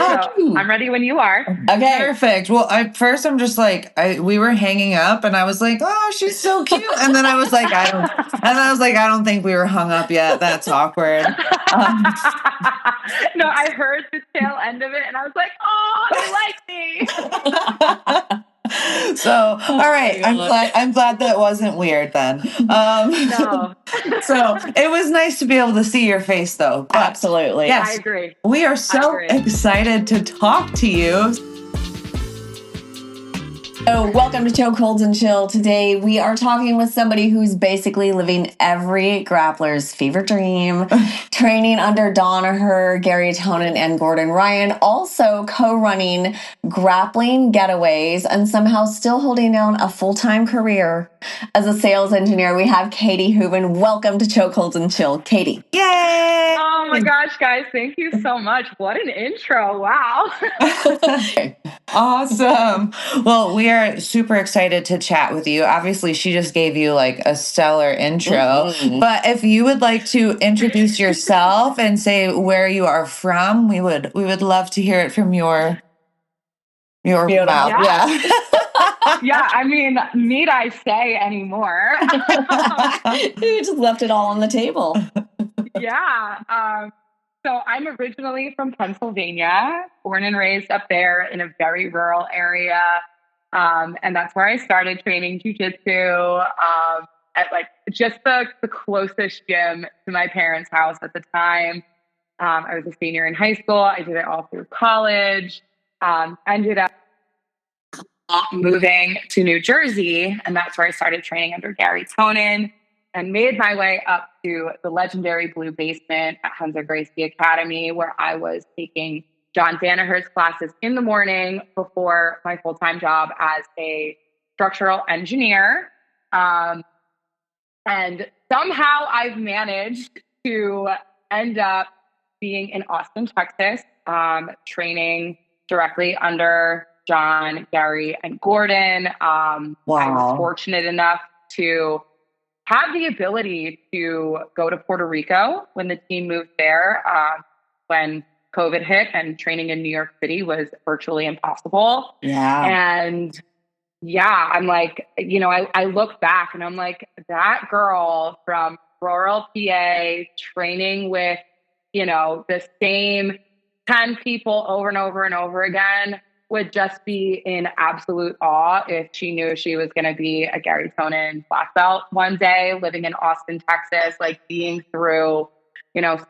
So I'm ready when you are. Okay. Perfect. Well, I'm just like, we were hanging up and I was like, oh, she's so cute. And then I was like, I don't think we were hung up yet. That's awkward. No, I heard the tail end of it and I was like, oh, they like me. So, all right. I'm glad that wasn't weird then. No. So it was nice to be able to see your face though. Absolutely. Yes, I agree. We are so excited to talk to you. So welcome to Chokeholds and Chill. Today we are talking with somebody who's basically living every grappler's favorite dream, training under Danaher, Garry Tonon, and Gordon Ryan, also co-running Grappling Getaways, and somehow still holding down a full-time career as a sales engineer. We have Katie Hooven. Welcome to Chokeholds and Chill. Katie. Yay! Oh my gosh, guys. Thank you so much. What an intro. Wow. Awesome. Well, we are super excited to chat with you. Obviously, she just gave you like a stellar intro, but if you would like to introduce yourself and say where you are from, we would love to hear it from your mouth. Yeah. Yeah, I mean, need I say anymore? You just left it all on the table. Yeah. So I'm originally from Pennsylvania, born and raised up there in a very rural area. And that's where I started training jiu-jitsu at like just the closest gym to my parents' house at the time. I was a senior in high school. I did it all through college. Ended up moving to New Jersey, and that's where I started training under Garry Tonon and made my way up to the legendary Blue Basement at Hunter Gracie Academy, where I was taking John Danaher's classes in the morning before my full-time job as a structural engineer. And somehow I've managed to end up being in Austin, Texas, training directly under John, Garry, and Gordon. I was fortunate enough to have the ability to go to Puerto Rico when the team moved there, when COVID hit and training in New York City was virtually impossible. Yeah. And yeah, I'm like, I look back and I'm like, that girl from rural PA training with, the same 10 people over and over and over again would just be in absolute awe if she knew she was going to be a Garry Tonon black belt one day, living in Austin, Texas, like being through,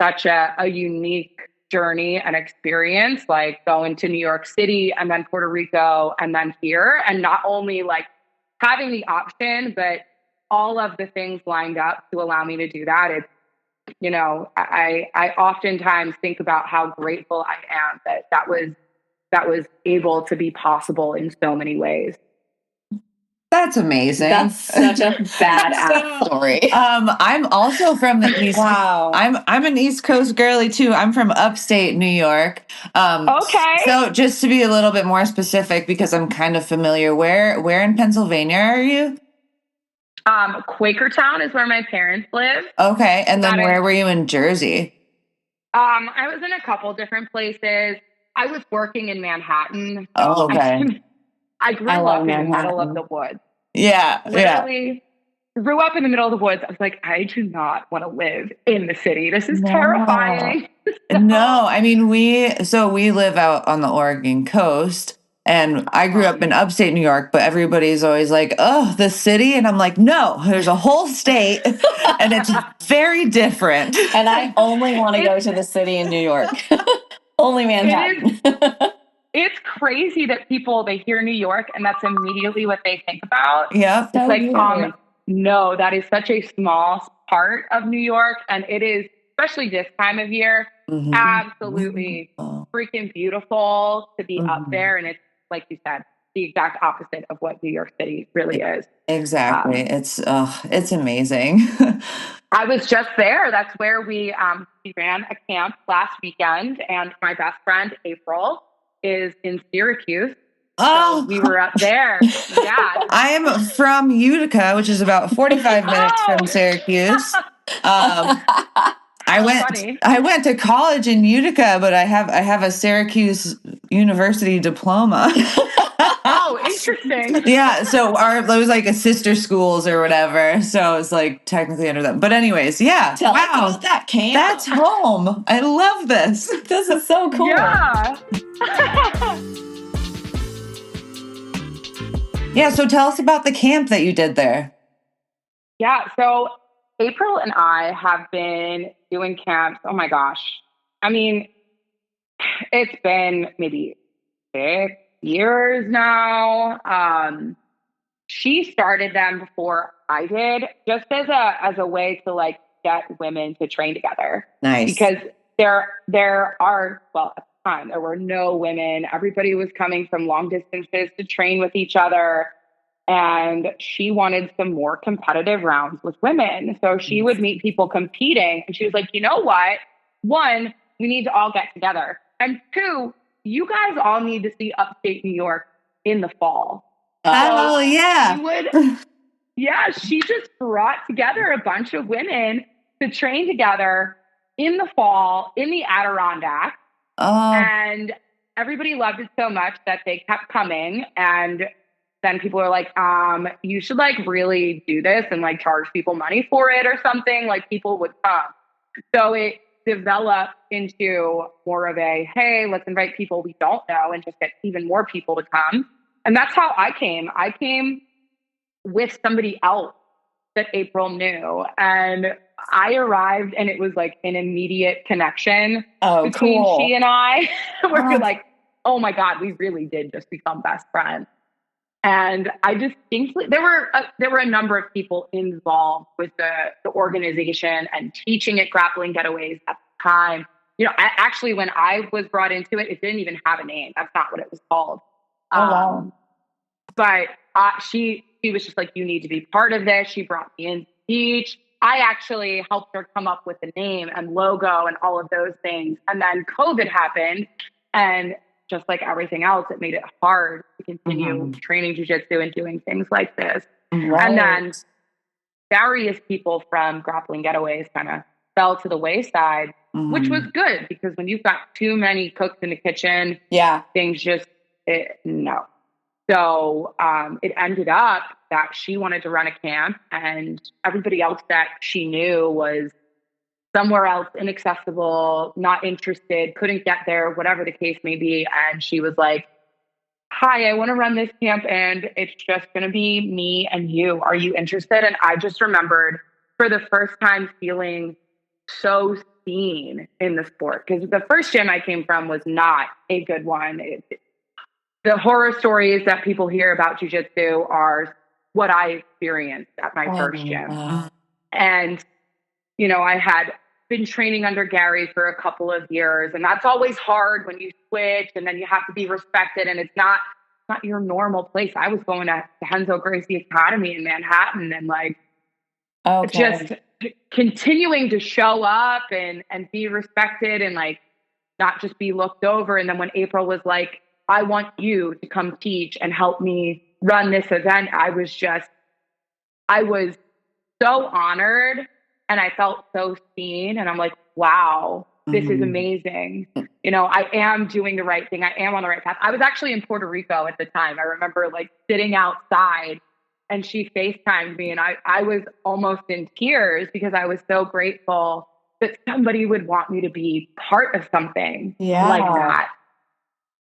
such a unique journey and experience, like going to New York City and then Puerto Rico and then here. And not only like having the option, but all of the things lined up to allow me to do that. It's, I oftentimes think about how grateful I am that was able to be possible in so many ways. That's amazing. That's such a badass story. I'm also from the East. Wow. I'm an East Coast girly too. I'm from upstate New York. Okay. So just to be a little bit more specific, because I'm kind of familiar, where in Pennsylvania are you? Quakertown is where my parents live. Okay. And then where were you in Jersey? I was in a couple different places. I was working in Manhattan. Oh, okay. I grew up in the middle of the woods. Yeah. Literally grew up in the middle of the woods. I was like, I do not want to live in the city. This is terrifying. No, I mean, we live out on the Oregon coast. And I grew up in upstate New York, but everybody's always like, oh, the city. And I'm like, no, there's a whole state and it's very different. And I only want to go to the city in New York. Only Manhattan. It's crazy that they hear New York and that's immediately what they think about. Yeah. It's like, no, that is such a small part of New York. And it is, especially this time of year, absolutely freaking beautiful to be up there. And it's, like you said, the exact opposite of what New York City really is. Exactly. It's amazing. I was just there. That's where we ran a camp last weekend, and my best friend April is in Syracuse. Oh, so we were up there. Yeah. I am from Utica, which is about 45 minutes from Syracuse. Funny. I went to college in Utica, but I have a Syracuse University diploma. Oh, interesting. Yeah, so it was like a sister schools or whatever. So it's like technically under them. But anyways, yeah. Tell us about that camp. That's home. I love this. This is so cool. Yeah. Yeah, so tell us about the camp that you did there. Yeah, so April and I have been doing camps. Oh my gosh. I mean, it's been maybe 6 years now. She started them before I did, just as a way to like get women to train together. Nice. Because there are, well, at the time there were no women. Everybody was coming from long distances to train with each other. And she wanted some more competitive rounds with women. So she would meet people competing. And she was like, you know what? One, we need to all get together. And two, you guys all need to see upstate New York in the fall. Oh, yeah. She just brought together a bunch of women to train together in the fall in the Adirondack. Oh. And everybody loved it so much that they kept coming. And then people were like, you should like really do this and like charge people money for it or something. Like people would come. So it developed into more of a, hey, let's invite people we don't know and just get even more people to come. And that's how I came. I came with somebody else that April knew. And I arrived and it was like an immediate connection between she and I. We're like, oh my God, we really did just become best friends. And I distinctly, there were a number of people involved with the organization and teaching at Grappling Getaways at the time. You know, actually, when I was brought into it, it didn't even have a name. That's not what it was called. Wow. But she was just like, you need to be part of this. She brought me in to teach. I actually helped her come up with the name and logo and all of those things. And then COVID happened, and just like everything else, it made it hard to continue training jiu-jitsu and doing things like this. Right. And then various people from Grappling Getaways kind of fell to the wayside, which was good because when you've got too many cooks in the kitchen, things just, no. So it ended up that she wanted to run a camp and everybody else that she knew was somewhere else, inaccessible, not interested, couldn't get there, whatever the case may be. And she was like, hi, I want to run this camp and it's just going to be me and you. Are you interested? And I just remembered for the first time feeling so seen in the sport because the first gym I came from was not a good one. The horror stories that people hear about jiu-jitsu are what I experienced at my first gym. And you know, I had been training under Garry for a couple of years, and that's always hard when you switch and then you have to be respected. And it's not your normal place. I was going to Henzo Gracie Academy in Manhattan and like just continuing to show up and be respected and like not just be looked over. And then when April was like, I want you to come teach and help me run this event, I was so honored. And I felt so seen. And I'm like, wow, this is amazing. You know, I am doing the right thing. I am on the right path. I was actually in Puerto Rico at the time. I remember like sitting outside and she FaceTimed me and I was almost in tears because I was so grateful that somebody would want me to be part of something like that.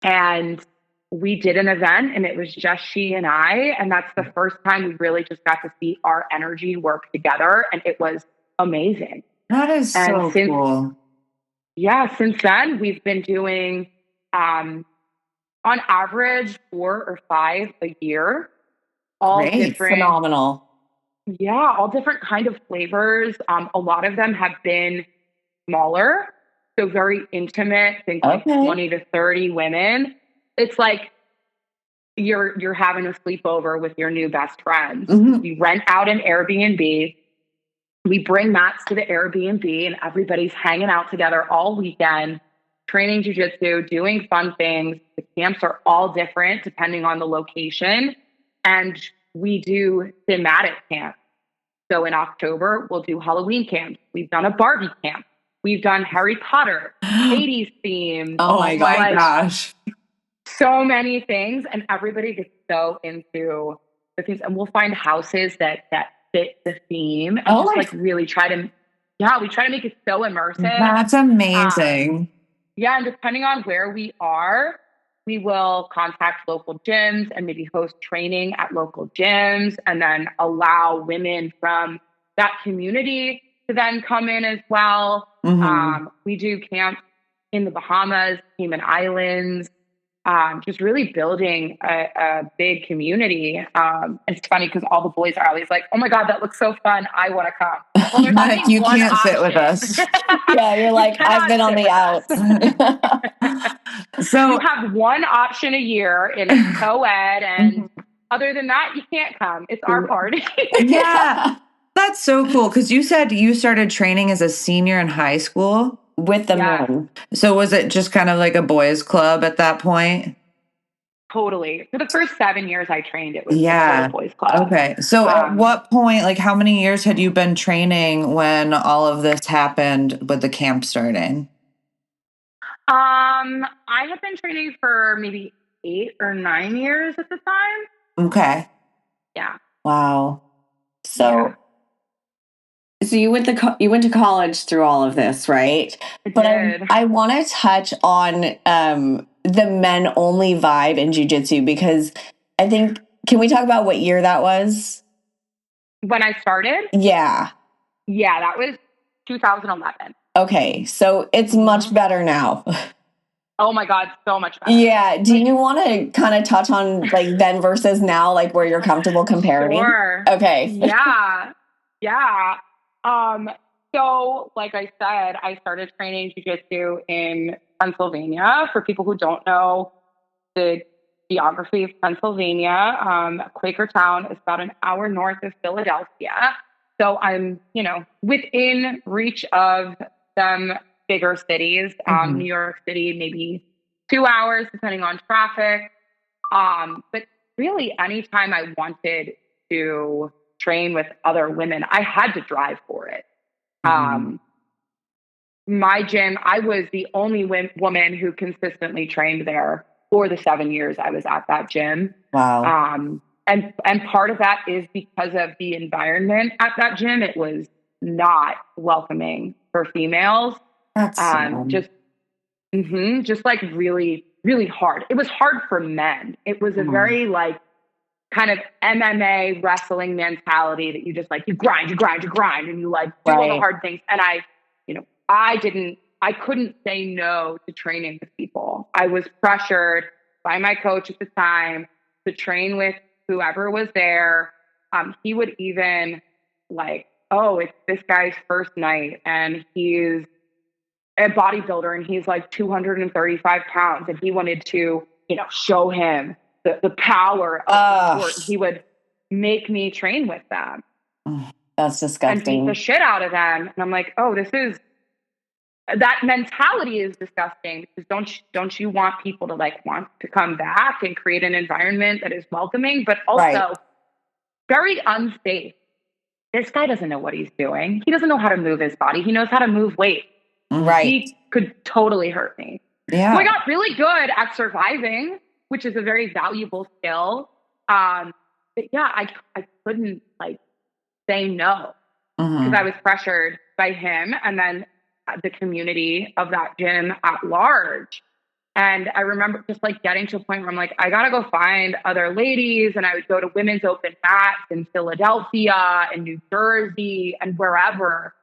And we did an event and it was just she and I. And that's the first time we really just got to see our energy work together. And it was amazing. That is so cool. Yeah, since then we've been doing on average 4 or 5 a year. All different, phenomenal. Yeah, all different kind of flavors. A lot of them have been smaller, so very intimate. Think like 20 to 30 women. It's like you're having a sleepover with your new best friends. You rent out an Airbnb. We bring mats to the Airbnb and everybody's hanging out together all weekend, training jiu-jitsu, doing fun things. The camps are all different depending on the location. And we do thematic camps. So in October, we'll do Halloween camps. We've done a Barbie camp. We've done Harry Potter, Hades themed. Oh my gosh. So many things, and everybody gets so into the things, and we'll find houses that fit the theme, and just like really try to, we try to make it so immersive. That's amazing. And depending on where we are, we will contact local gyms and maybe host training at local gyms, and then allow women from that community to then come in as well. We do camps in the Bahamas, Cayman Islands, just really building a big community. It's funny because all the boys are always like, "Oh my God, that looks so fun. I want to come." Well, there's only you one can't option. sit with us. Yeah, you're like, I've been on the outs. So you have one option a year, and it's co-ed, and other than that, you can't come. It's our party. Yeah. That's so cool. Because you said you started training as a senior in high school with the men. So was it just kind of like a boys' club at that point? Totally. For the first 7 years I trained, it was a boys' club. Okay. So at what point, like how many years had you been training when all of this happened with the camp starting? I had been training for maybe 8 or 9 years at the time. Okay. Yeah. Wow. So you went to college through all of this, right? I want to touch on the men only vibe in jiu-jitsu, because I think, can we talk about what year that was? When I started? Yeah. Yeah, that was 2011. Okay, so it's much better now. Oh my God, so much better. Yeah. Do you want to kind of touch on like then versus now, like where you're comfortable comparing? Sure. Okay. Yeah. So like I said, I started training jiu-jitsu in Pennsylvania. For people who don't know the geography of Pennsylvania, Quakertown is about an hour north of Philadelphia. So I'm, within reach of some bigger cities. New York City, maybe 2 hours, depending on traffic. But really, anytime I wanted to train with other women, I had to drive for it. My gym, I was the only woman who consistently trained there for the 7 years I was at that gym. Wow. And part of that is because of the environment at that gym. It was not welcoming for females. That's just like really, really hard. It was hard for men. It was a very like kind of MMA wrestling mentality that you just like, you grind, and you like do all the hard things. And I couldn't say no to training with people. I was pressured by my coach at the time to train with whoever was there. He would even like, oh, it's this guy's first night and he's a bodybuilder and he's like 235 pounds and he wanted to, show him the power of the sport. He would make me train with them. That's disgusting. And beat the shit out of them. And I'm like, oh, that mentality is disgusting, because don't you want people to like want to come back and create an environment that is welcoming, but also very unsafe. This guy doesn't know what he's doing. He doesn't know how to move his body. He knows how to move weight. Right. He could totally hurt me. Yeah. So I got really good at surviving, which is a very valuable skill. But yeah, I couldn't like say no because I was pressured by him and then the community of that gym at large. And I remember just like getting to a point where I'm like, I got to go find other ladies. And I would go to women's open mats in Philadelphia and New Jersey and wherever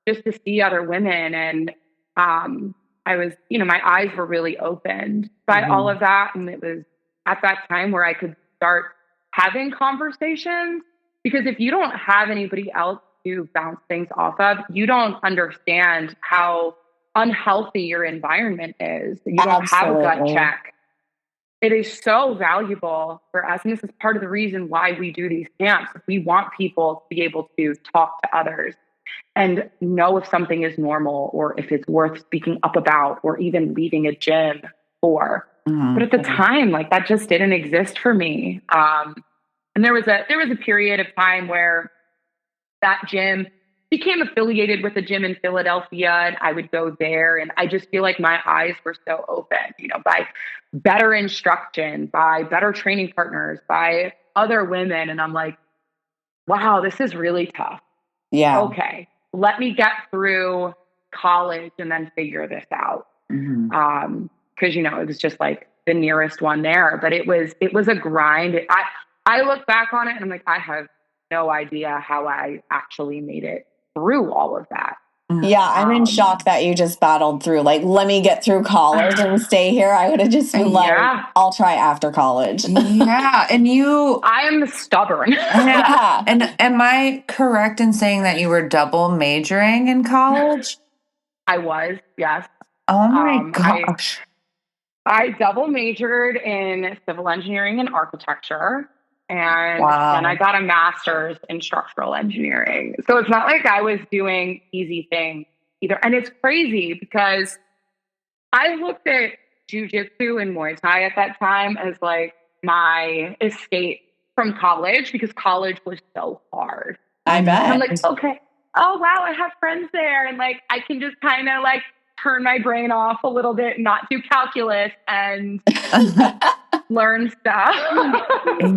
just to see other women. And I was, my eyes were really opened by all of that. And it was at that time where I could start having conversations, because if you don't have anybody else to bounce things off of, you don't understand how unhealthy your environment is. You don't have a gut check. It is so valuable for us. And this is part of the reason why we do these camps. We want people to be able to talk to others and know if something is normal or if it's worth speaking up about or even leaving a gym for. But at the time, like that just didn't exist for me. And there was a period of time where that gym became affiliated with a gym in Philadelphia, and I would go there. And I just feel like my eyes were so open, by better instruction, by better training partners, by other women. And I'm like, wow, this is really tough. Yeah. Okay, let me get through college and then figure this out. Because it was just like the nearest one there, but it was a grind. I look back on it and I'm like, I have no idea how I actually made it through all of that. Yeah, I'm in shock that you just battled through. Like, let me get through college and stay here. I would have just been like, I'll try after college. Yeah. And I am stubborn. Yeah. And am I correct in saying that you were double majoring in college? I was, yes. Oh my gosh. I double majored in civil engineering and architecture. And then I got a master's in structural engineering. So it's not like I was doing easy things either. And it's crazy because I looked at jiu-jitsu and Muay Thai at that time as like my escape from college because college was so hard. I bet. And I'm like, okay, oh wow, I have friends there. And like I can just kind of like turn my brain off a little bit, not do calculus and learn stuff.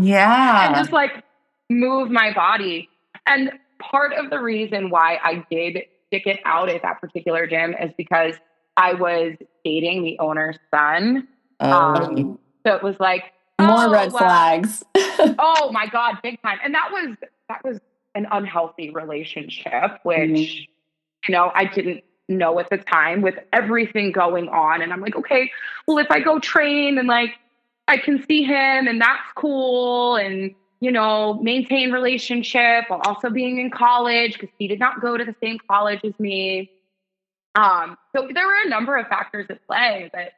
Yeah. And just like move my body. And part of the reason why I did stick it out at that particular gym is because I was dating the owner's son. So it was like more red flags. Oh my God, big time. And that was an unhealthy relationship, which, I didn't know at the time with everything going on. And I'm like, okay, well, if I go train and like, I can see him and that's cool. And, maintain relationship while also being in college because he did not go to the same college as me. So there were a number of factors at play, but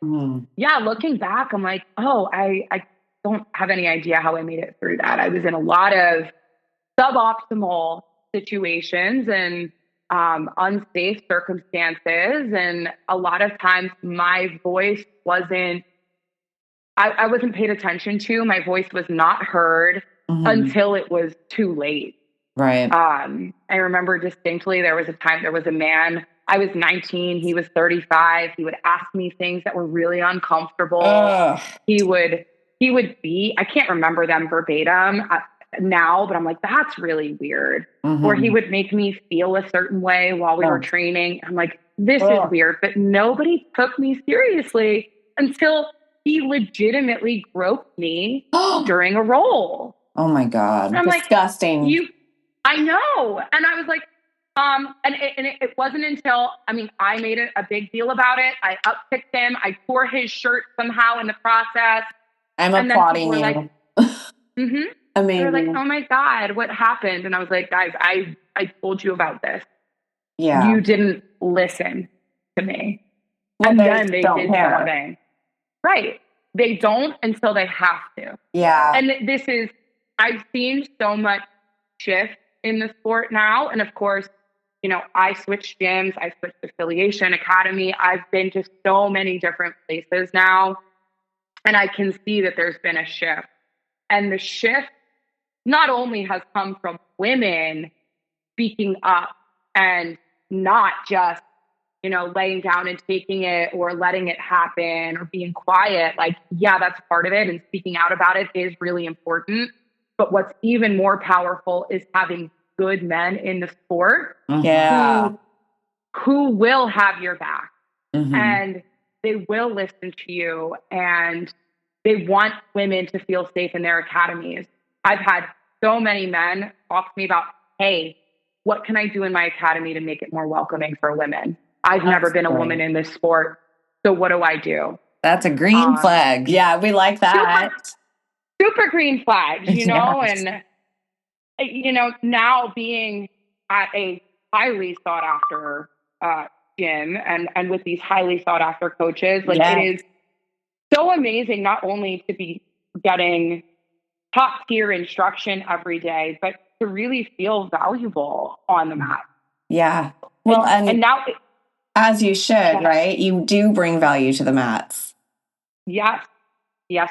yeah, looking back, I'm like, oh, I don't have any idea how I made it through that. I was in a lot of suboptimal situations and unsafe circumstances. And a lot of times my voice I wasn't paid attention to. My voice was not heard until it was too late. Right. I remember distinctly, there was a man, I was 19, he was 35. He would ask me things that were really uncomfortable. He would be, I can't remember them verbatim now, but I'm like, that's really weird. Or he would make me feel a certain way while we were training. I'm like, this is weird, but nobody took me seriously until he legitimately groped me during a roll. Oh my God. And I'm disgusting. Like, I know. And I was like, and it wasn't until, I made it a big deal about it. I upkicked him. I tore his shirt somehow in the process. I'm applauding you. Like, Amazing. They were like, oh my God, what happened? And I was like, guys, I told you about this. Yeah. You didn't listen to me. Well, and then they don't did care. something. Right. They don't until they have to. Yeah. And I've seen so much shift in the sport now. And of course, I switched gyms, I switched affiliation, academy. I've been to so many different places now. And I can see that there's been a shift. And the shift not only has come from women speaking up and not just, laying down and taking it or letting it happen or being quiet. Like, yeah, that's part of it. And speaking out about it is really important. But what's even more powerful is having good men in the sport who will have your back and they will listen to you and they want women to feel safe in their academies. I've had so many men talk to me about, hey, what can I do in my academy to make it more welcoming for women? I've never been a woman in this sport. So what do I do? That's a green flag. Yeah, we like that. Super green flags, and, now being at a highly sought after gym and with these highly sought after coaches, like it is so amazing not only to be getting top tier instruction every day, but to really feel valuable on the mat. Yeah. Well, and now, as you should, right? You do bring value to the mats. Yes,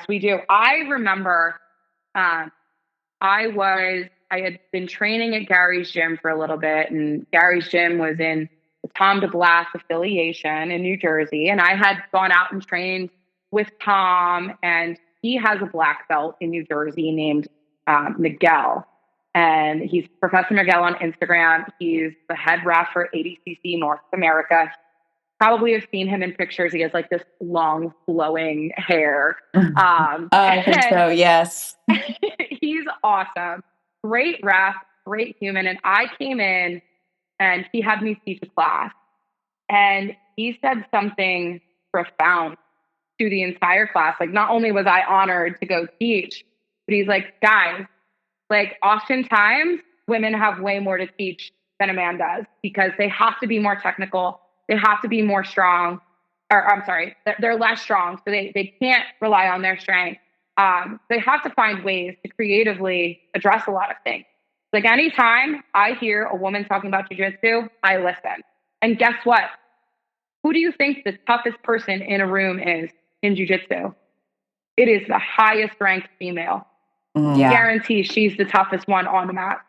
we do. I remember I was I had been training at Gary's gym for a little bit, and Gary's gym was in the Tom DeBlass affiliation in New Jersey. And I had gone out and trained with Tom, and he has a black belt in New Jersey named Miguel. And he's Professor Miguel on Instagram. He's the head ref for ADCC North America. Probably have seen him in pictures. He has like this long flowing hair. I think so. Yes. He's awesome. Great ref, great human. And I came in and he had me teach a class. And he said something profound to the entire class. Like, not only was I honored to go teach, but he's like, guys, like, oftentimes women have way more to teach than a man does because they have to be more technical. They have to be more strong, or I'm sorry, they're less strong. So they can't rely on their strength. They have to find ways to creatively address a lot of things. Like, anytime I hear a woman talking about jujitsu, I listen. And guess what? Who do you think the toughest person in a room is in jujitsu? It is the highest ranked female. Yeah. Guarantee she's the toughest one on the mat.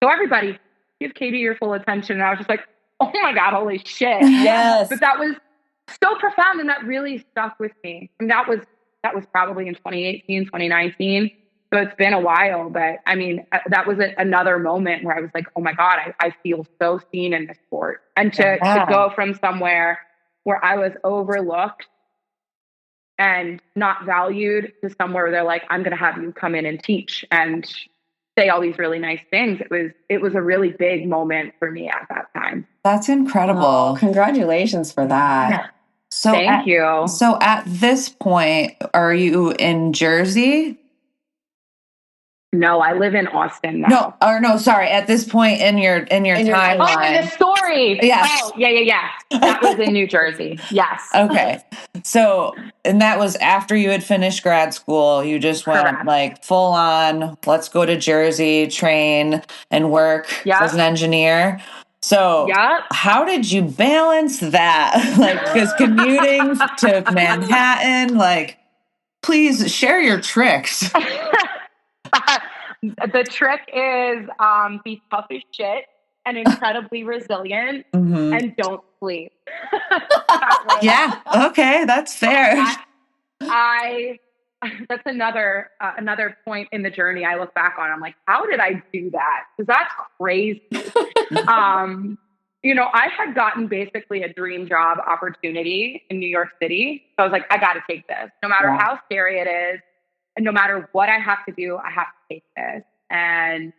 So everybody, give Katie your full attention. And I was just like, oh my God, holy shit. Yes. But that was so profound, and that really stuck with me. And that was probably in 2018, 2019. So it's been a while, but I mean, that was another moment where I was like, oh my God, I feel so seen in this sport. And to go from somewhere where I was overlooked and not valued to somewhere where they're like, I'm going to have you come in and teach and say all these really nice things. It was a really big moment for me at that time. That's incredible. Oh, congratulations for that. So Thank you. So at this point, are you in Jersey? No, I live in Austin now. No, sorry. At this point in your timeline. Oh, in the story. Yes. Oh, yeah. That was in New Jersey. Yes. Okay. So, and that was after you had finished grad school. You just went Correct. like full on, let's go to Jersey, train and work as an engineer. So how did you balance that? Like, because commuting to Manhattan, like, please share your tricks. The trick is be tough as shit and incredibly resilient and don't sleep. Yeah. Okay. That's fair. That's another point in the journey I look back on. I'm like, how did I do that? Because that's crazy. You know, I had gotten basically a dream job opportunity in New York City. So I was like, I got to take this, no matter how scary it is. And no matter what I have to do, I have to take this. And,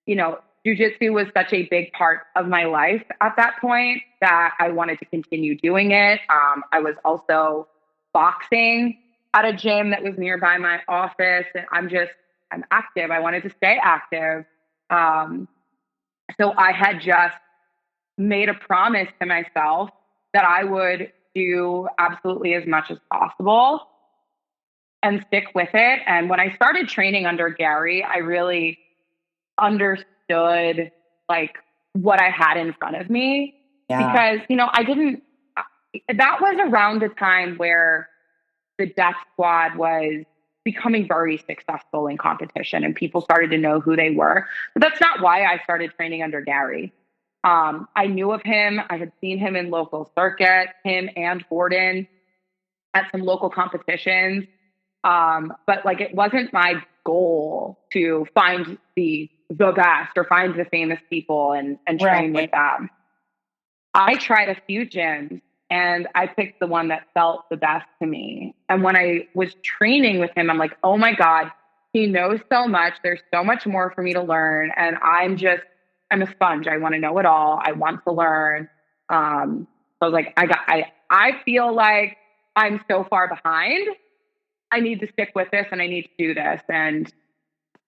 you know, jujitsu was such a big part of my life at that point that I wanted to continue doing it. I was also boxing at a gym that was nearby my office. And I'm active. I wanted to stay active. So I had just made a promise to myself that I would do absolutely as much as possible and stick with it. And when I started training under Garry, I really understood like what I had in front of me because, you know, that was around the time where the Death Squad was becoming very successful in competition and people started to know who they were. But that's not why I started training under Garry. I knew of him. I had seen him in local circuits, him and Gordon at some local competitions. But like, it wasn't my goal to find the best or find the famous people and train with them. I tried a few gyms and I picked the one that felt the best to me. And when I was training with him, I'm like, oh my God, he knows so much. There's so much more for me to learn. And I'm a sponge. I want to know it all. I want to learn. So I was like, I feel like I'm so far behind. I need to stick with this and I need to do this. And,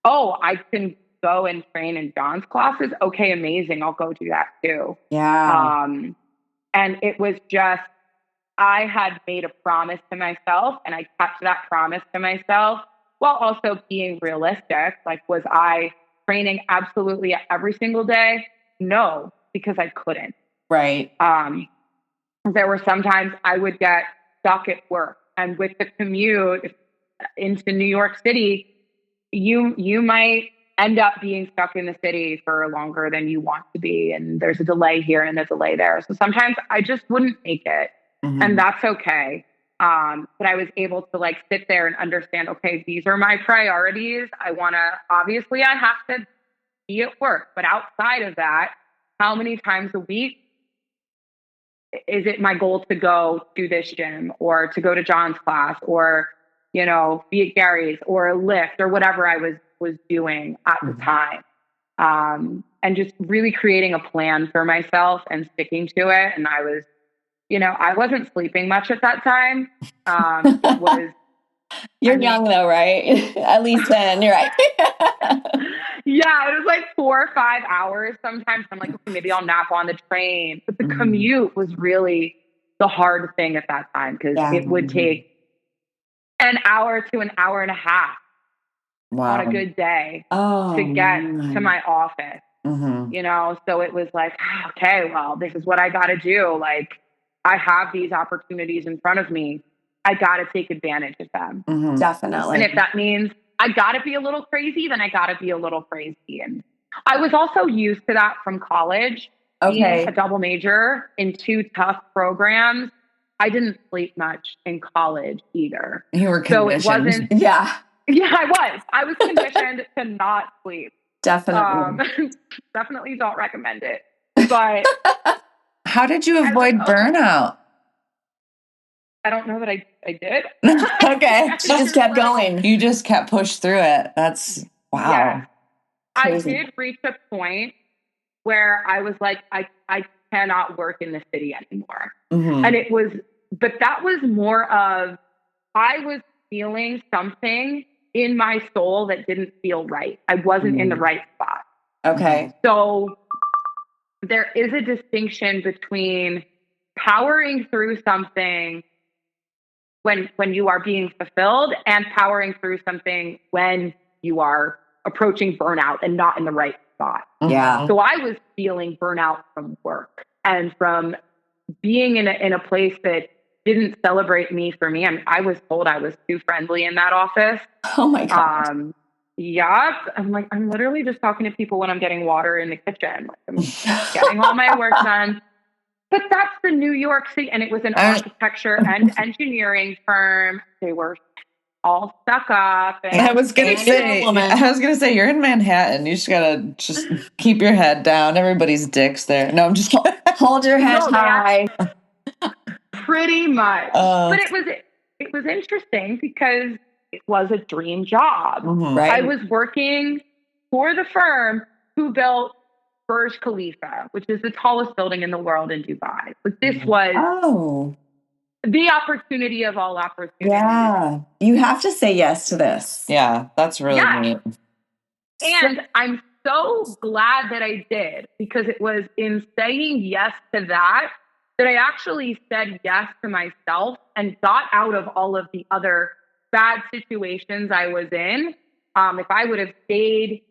I can go and train in John's classes. Okay, amazing. I'll go do that too. Yeah. And it was just, I had made a promise to myself and I kept that promise to myself while also being realistic. Like, was I training absolutely every single day? No, because I couldn't. Right. There were sometimes I would get stuck at work, and with the commute into New York City, you might end up being stuck in the city for longer than you want to be. And there's a delay here and a delay there. So sometimes I just wouldn't make it. And that's okay. But I was able to like sit there and understand, okay, these are my priorities. Obviously I have to be at work, but outside of that, how many times a week is it my goal to go to this gym or to go to John's class or, be at Gary's or lift or whatever I was doing at the time. And just really creating a plan for myself and sticking to it. And I wasn't sleeping much at that time. You're young though, right? At least then, you're right. Yeah, it was like 4 or 5 hours. Sometimes I'm like, okay, maybe I'll nap on the train. But the commute was really the hard thing at that time because it would take an hour to an hour and a half on a good day to get to my office. So it was like, okay, well, this is what I got to do. Like, I have these opportunities in front of me. I got to take advantage of them. Definitely. And if that means I got to be a little crazy, then I got to be a little crazy. And I was also used to that from college. Being a double major in 2 tough programs. I didn't sleep much in college either. You were conditioned. So it wasn't. Yeah, I was. I was conditioned to not sleep. Definitely. Definitely don't recommend it. But how did you avoid burnout? I don't know that I did. Okay. She just kept going. You just kept pushed through it. That's wow. Yeah. Crazy. I did reach a point where I was like, I cannot work in the city anymore. And but that was more of, I was feeling something in my soul that didn't feel right. I wasn't in the right spot. Okay. So there is a distinction between powering through something when you are being fulfilled and powering through something when you are approaching burnout and not in the right spot. Yeah. So I was feeling burnout from work and from being in a place that didn't celebrate me for me. I was told I was too friendly in that office. Oh my God. Yeah. I'm like, I'm literally just talking to people when I'm getting water in the kitchen. Like, I'm getting all my work done. But that's the New York City. And it was an architecture and engineering firm. They were all stuck up. And I was gonna say you're in Manhattan. You just gotta keep your head down. Everybody's dicks there. No, I'm just hold your head high. Pretty much. But it was interesting because it was a dream job. Right. I was working for the firm who built Burj Khalifa, which is the tallest building in the world in Dubai. But this was the opportunity of all opportunities. Yeah. You have to say yes to this. Yeah, that's really neat. And I'm so glad that I did, because it was in saying yes to that I actually said yes to myself and got out of all of the other bad situations I was in. If I would have stayed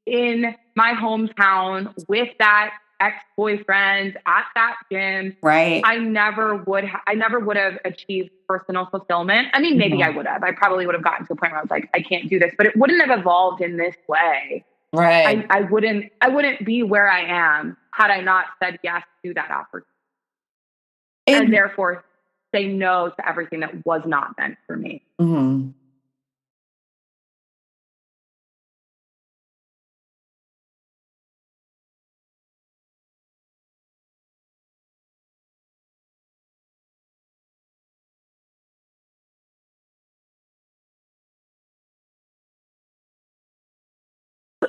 in my hometown with that ex-boyfriend at that gym, right, I never would have achieved personal fulfillment. I mean, maybe I would have. I probably would have gotten to a point where I was like, I can't do this, but it wouldn't have evolved in this way. Right. I wouldn't be where I am had I not said yes to that opportunity. And therefore say no to everything that was not meant for me. Mm-hmm.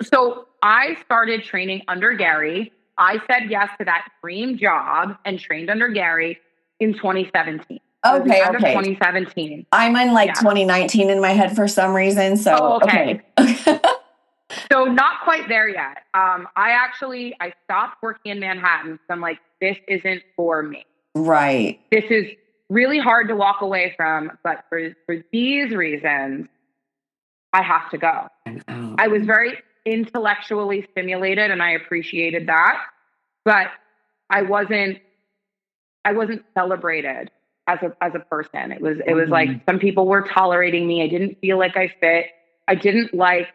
So I started training under Garry. I said yes to that dream job and trained under Garry in 2017. Okay. 2017. I'm in 2019 in my head for some reason. So, okay. So not quite there yet. I stopped working in Manhattan. So I'm like, this isn't for me. Right. This is really hard to walk away from, but for these reasons, I have to go. I was very intellectually stimulated and I appreciated that, but I wasn't celebrated as a person. It was like some people were tolerating me. I didn't feel like I fit. I didn't like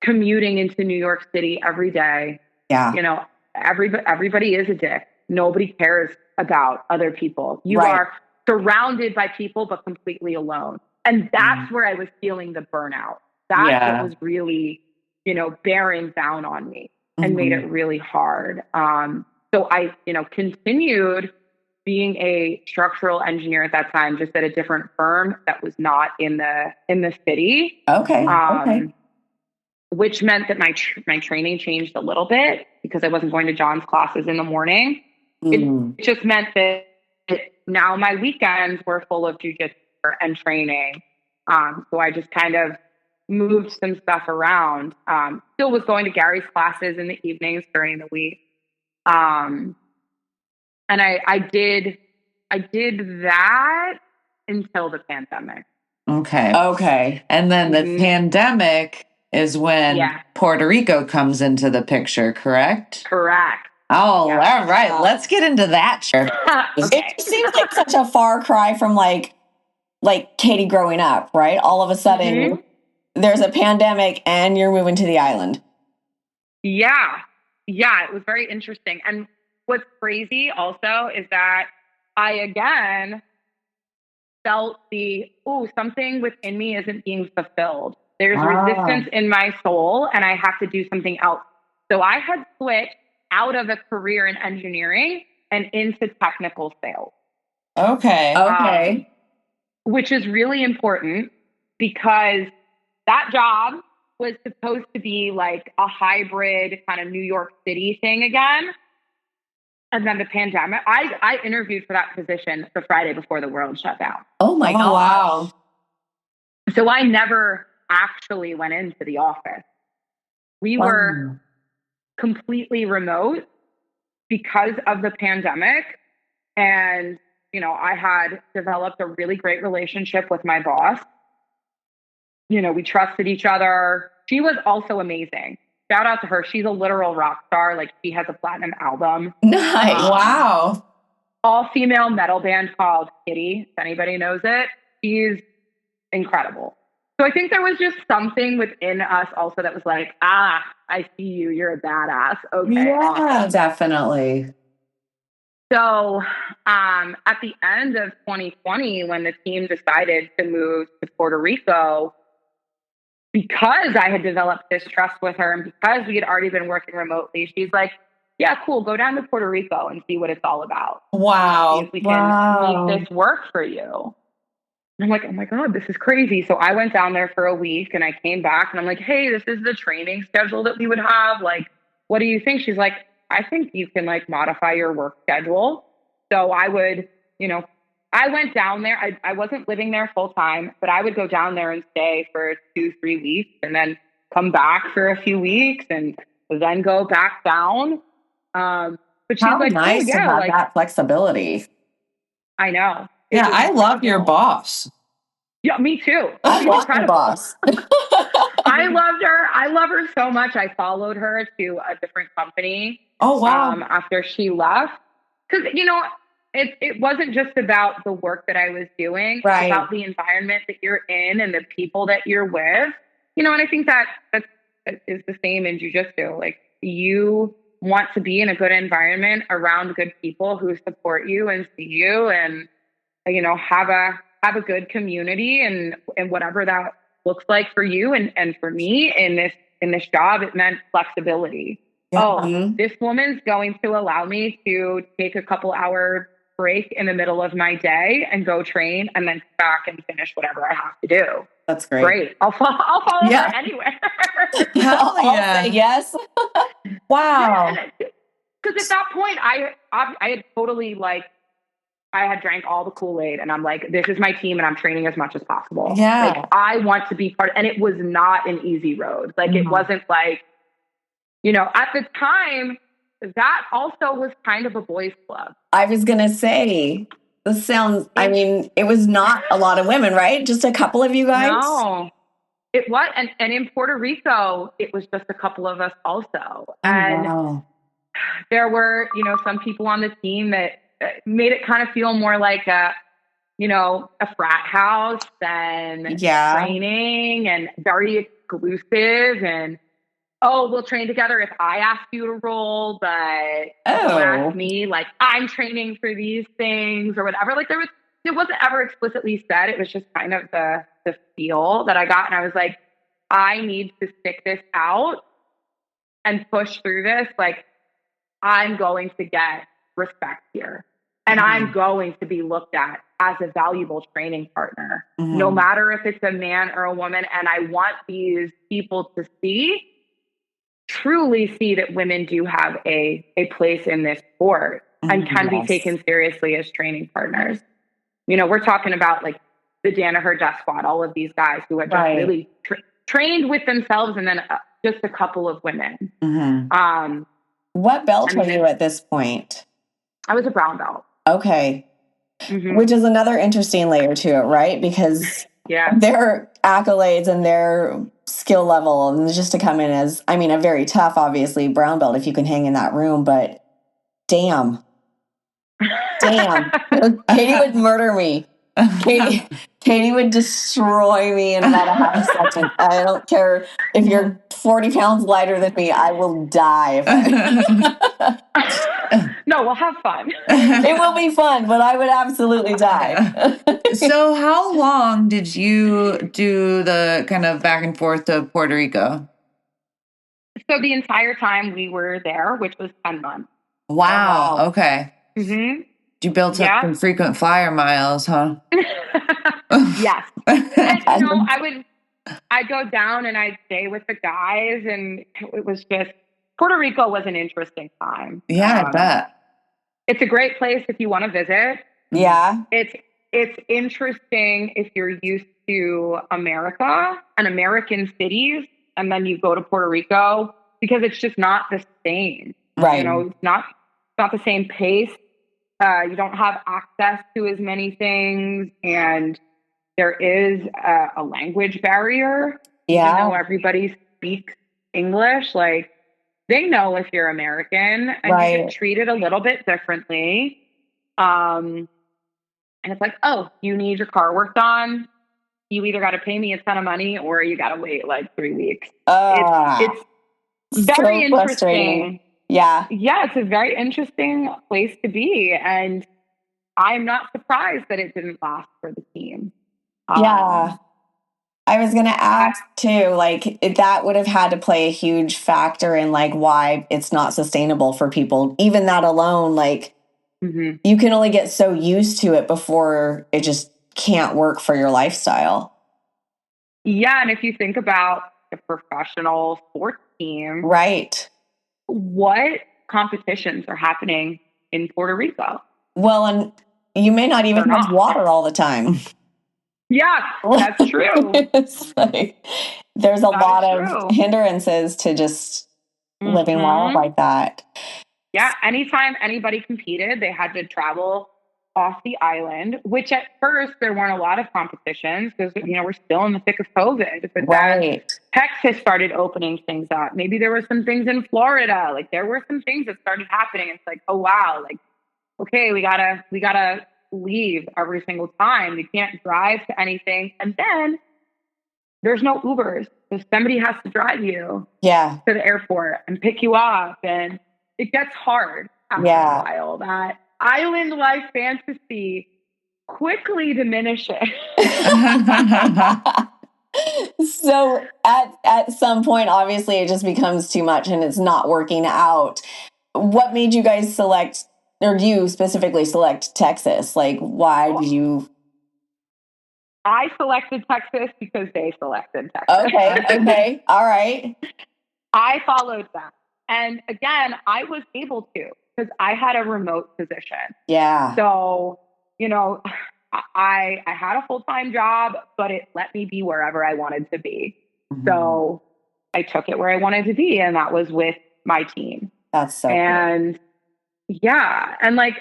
commuting into New York City every day. Yeah. You know, everybody is a dick. Nobody cares about other people. You are surrounded by people, but completely alone. And that's where I was feeling the burnout. That's what was really, you know, bearing down on me and made it really hard. So I, you know, continued being a structural engineer at that time, just at a different firm that was not in the city. Okay. Which meant that my training changed a little bit because I wasn't going to John's classes in the morning. It just meant that now my weekends were full of jujitsu and training. So I just kind of moved some stuff around. Still was going to Garry's classes in the evenings during the week. And I did that until the pandemic. Okay. And then the pandemic is when Puerto Rico comes into the picture, correct? Correct. Oh, all right. Let's get into that. Okay. It seems like such a far cry from like Katie growing up, right? All of a sudden there's a pandemic and you're moving to the island. Yeah, it was very interesting. And what's crazy also is that I again felt something within me isn't being fulfilled. There's resistance in my soul and I have to do something else. So I had switched out of a career in engineering and into technical sales. Okay. Which is really important because that job was supposed to be like a hybrid kind of New York City thing again. And then the pandemic, I interviewed for that position the Friday before the world shut down. Oh my God. Wow. So I never actually went into the office. We were completely remote because of the pandemic. And, you know, I had developed a really great relationship with my boss. You know, we trusted each other. She was also amazing. Shout out to her. She's a literal rock star. Like, she has a platinum album. Nice. Wow. All-female metal band called Kitty, if anybody knows it. She's incredible. So I think there was just something within us also that was like, I see you. You're a badass. Okay. Yeah, awesome. definitely. So at the end of 2020, when the team decided to move to Puerto Rico, because I had developed this trust with her and because we had already been working remotely, she's like, yeah, cool. Go down to Puerto Rico and see what it's all about. Wow. See if we can make this work for you. And I'm like, oh my God, this is crazy. So I went down there for a week and I came back and I'm like, hey, this is the training schedule that we would have. Like, what do you think? She's like, I think you can like modify your work schedule. So I would, you know, I went down there. I wasn't living there full time, but I would go down there and stay for 2-3 weeks and then come back for a few weeks and then go back down. But she's How like, nice oh, yeah, to have like, that flexibility. I know. Yeah, I love your boss. Yeah, me too. I She's love incredible. your boss. I loved her. I love her so much. I followed her to a different company. Oh, wow. After she left. Because, you know, it wasn't just about the work that I was doing. Right. It's about the environment that you're in and the people that you're with. You know, and I think that is the same in jiu-jitsu. Like, you want to be in a good environment around good people who support you and see you and, you know, have a good community and whatever that looks like for you. And for me in this job, it meant flexibility. Yeah. Oh, this woman's going to allow me to take a couple hour break in the middle of my day and go train and then come back and finish whatever I have to do. That's great. Great. I'll follow her anywhere. Hell I'll yeah. say yes. Wow. Because at that point, I had totally like, I had drank all the Kool-Aid and I'm like, this is my team and I'm training as much as possible. Yeah. Like, I want to be part, and it was not an easy road. Like, it wasn't like, you know, at the time, that also was kind of a boys' club. I was going to say, this sounds, I mean, it was not a lot of women, right? Just a couple of you guys? No, it was. And in Puerto Rico, it was just a couple of us also. And there were, you know, some people on the team that made it kind of feel more like a frat house than training, and very exclusive. And oh, we'll train together if I ask you to roll, but don't ask me. Like, I'm training for these things or whatever. Like, it wasn't ever explicitly said. It was just kind of the feel that I got. And I was like, I need to stick this out and push through this. Like, I'm going to get respect here. And I'm going to be looked at as a valuable training partner, no matter if it's a man or a woman. And I want these people to truly see that women do have a place in this sport and can be taken seriously as training partners. You know, we're talking about like the Danaher Death Squad, all of these guys who had just really trained with themselves, and then just a couple of women. What belt were you at this point? I was a brown belt. Okay. Which is another interesting layer to it, right? Because their accolades and their skill level, and just to come in as, I mean, a very tough, obviously, brown belt if you can hang in that room, but damn. Katie would murder me. Katie would destroy me in about a half a second. I don't care if you're 40 pounds lighter than me, I will die. No, we'll have fun. It will be fun, but I would absolutely die. So how long did you do the kind of back and forth to Puerto Rico? So the entire time we were there, which was 10 months. Wow. Okay. You built up some frequent flyer miles, huh? Yes. And, you know, I'd go down and I'd stay with the guys, and it was just, Puerto Rico was an interesting time. Yeah, I bet. It's a great place if you want to visit. Yeah. It's interesting if you're used to America and American cities, and then you go to Puerto Rico, because it's just not the same. Right. You know, it's not the same pace. You don't have access to as many things, and there is a language barrier. Yeah. You know, everybody speaks English. Like, they know if you're American, and you get treated a little bit differently. And it's like, oh, you need your car worked on. You either got to pay me a ton of money or you got to wait like 3 weeks. It's very interesting. Yeah. Yeah, it's a very interesting place to be. And I'm not surprised that it didn't last for the team. Yeah. I was going to ask too, like, that would have had to play a huge factor in like why it's not sustainable for people. Even that alone, like, you can only get so used to it before it just can't work for your lifestyle. Yeah. And if you think about a professional sports team, right? What competitions are happening in Puerto Rico? Well, and you may not even have water all the time. Yeah, that's true. It's like, there's a lot of hindrances to just living wild like that. Yeah, anytime anybody competed, they had to travel off the island, which at first there weren't a lot of competitions because, you know, we're still in the thick of COVID. But then Texas started opening things up. Maybe there were some things in Florida. Like, there were some things that started happening. It's like, oh, wow. Like, okay, we gotta leave every single time. You can't drive to anything. And then there's no Ubers. So somebody has to drive you to the airport and pick you up. And it gets hard after a while. That island life fantasy quickly diminishes. So at some point, obviously, it just becomes too much and it's not working out. What made you guys select, or you specifically select Texas? Like, why did you? I selected Texas because they selected Texas. Okay. All right. I followed them. And again, I was able to because I had a remote position. Yeah. So, you know, I had a full-time job, but it let me be wherever I wanted to be. So I took it where I wanted to be, and that was with my team. That's so cool. Yeah. And like,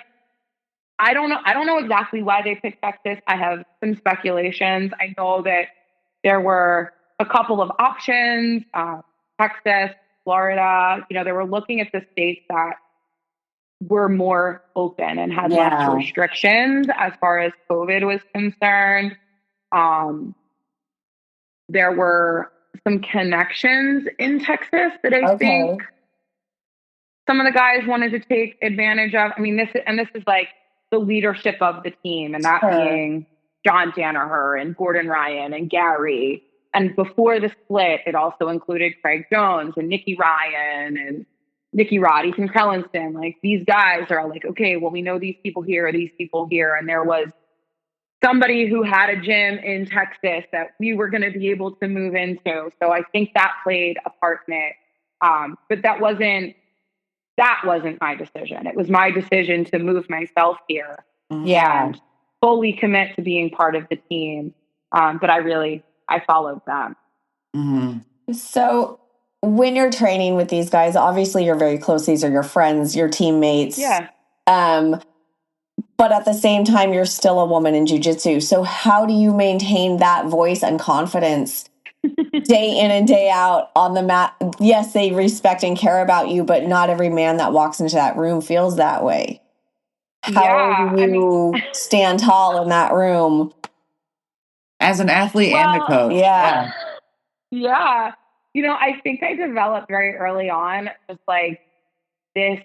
I don't know exactly why they picked Texas. I have some speculations. I know that there were a couple of options, Texas, Florida. You know, they were looking at the states that were more open and had less restrictions as far as COVID was concerned. There were some connections in Texas that I think some of the guys wanted to take advantage of. I mean, this is like the leadership of the team, and that being John Danaher and Gordon Ryan and Garry. And before the split, it also included Craig Jones and Nikki Ryan and Nikki Rod, Ethan Krellinston. Like, these guys are all like, okay, well, we know these people here, these people here. And there was somebody who had a gym in Texas that we were going to be able to move into. So I think that played a part in it. But that wasn't my decision. It was my decision to move myself here. And fully commit to being part of the team. But I followed them. Mm-hmm. So when you're training with these guys, obviously you're very close. These are your friends, your teammates. Yeah. But at the same time, you're still a woman in jiu-jitsu. So how do you maintain that voice and confidence day in and day out on the mat? Yes, they respect and care about you, but not every man that walks into that room feels that way. How do you stand tall in that room? As an athlete and a coach. Yeah. Yeah. You know, I think I developed very early on just like this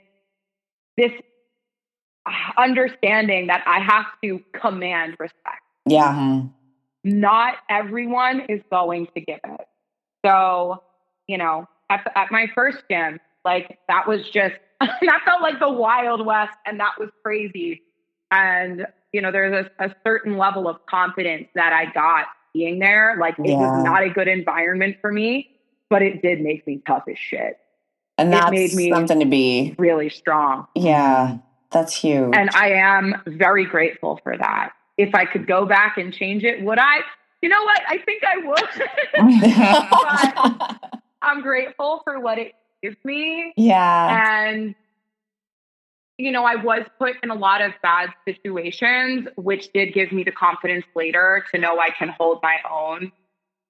understanding that I have to command respect. Yeah. Mm-hmm. Not everyone is going to give it. So, you know, at my first gym, like, that was just, that felt like the Wild West, and that was crazy. And, you know, there's a certain level of confidence that I got being there. Like, it was not a good environment for me, but it did make me tough as shit. And that made me something to be really strong. Yeah, that's huge. And I am very grateful for that. If I could go back and change it, would I? You know what? I think I would. But I'm grateful for what it gives me. Yeah. And, you know, I was put in a lot of bad situations, which did give me the confidence later to know I can hold my own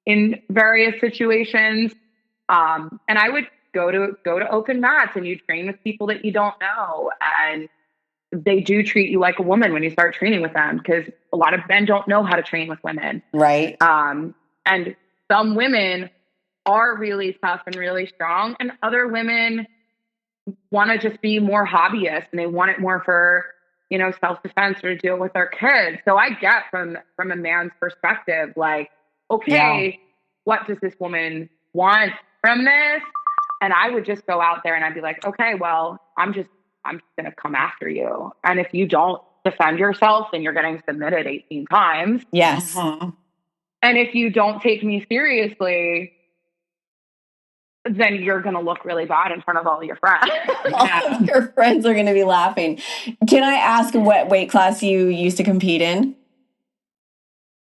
in various situations. And I would go to open mats, and you train with people that you don't know. And they do treat you like a woman when you start training with them, because a lot of men don't know how to train with women. Right. And some women are really tough and really strong, and other women want to just be more hobbyist, and they want it more for, you know, self-defense or to deal with their kids. So I get from a man's perspective, like, okay, what does this woman want from this? And I would just go out there and I'd be like, okay, well, I'm just going to come after you. And if you don't defend yourself, then you're getting submitted 18 times. Yes. And if you don't take me seriously, then you're going to look really bad in front of all your friends. All your friends are going to be laughing. Can I ask what weight class you used to compete in?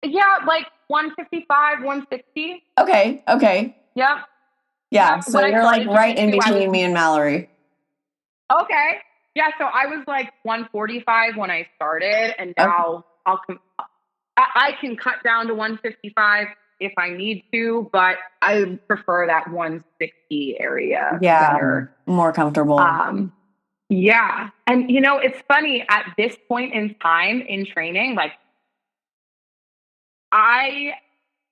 Yeah, like 155, 160. Okay. Yep. Yeah, so you're like right in between me and Mallory. Okay. Yeah, so I was like 145 when I started, and now I can cut down to 155 if I need to, but I prefer that 160 area. Yeah, better. More comfortable. Yeah. And, you know, it's funny, at this point in time in training, like, I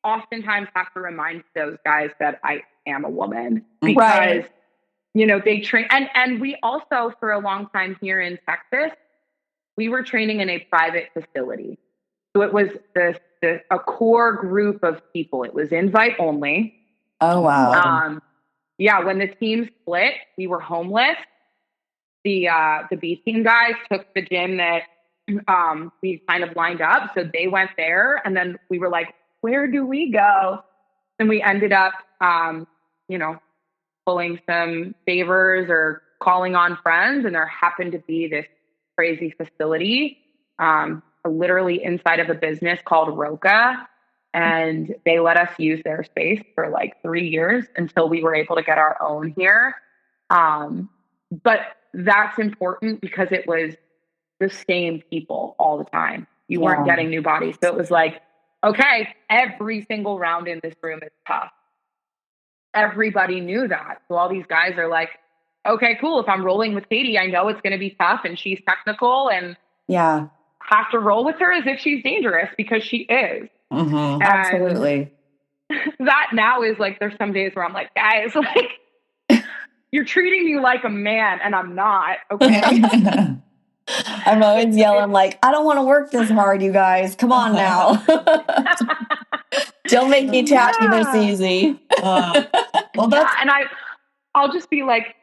oftentimes have to remind those guys that I am a woman, because, you know, they train. And we also, for a long time here in Texas, we were training in a private facility. So it was a core group of people. It was invite only. Oh, wow. Yeah, when the team split, we were homeless. The B team guys took the gym that we kind of lined up. So they went there, and then we were like, where do we go? And we ended up, you know, pulling some favors or calling on friends. And there happened to be this crazy facility, literally inside of a business called Roca. And they let us use their space for like 3 years until we were able to get our own here. But that's important because it was the same people all the time. You weren't getting new bodies. So it was like, okay, every single round in this room is tough. Everybody knew that. So all these guys are like, okay, cool. If I'm rolling with Katie, I know it's going to be tough, and she's technical, and have to roll with her as if she's dangerous, because she is. Absolutely. that now is like, there's some days where I'm like, guys, like, you're treating me like a man and I'm not, okay? I'm always yelling like, I don't want to work this hard, you guys. Come on now. Don't make me tap you this easy. Well, yeah, and I'll just be like,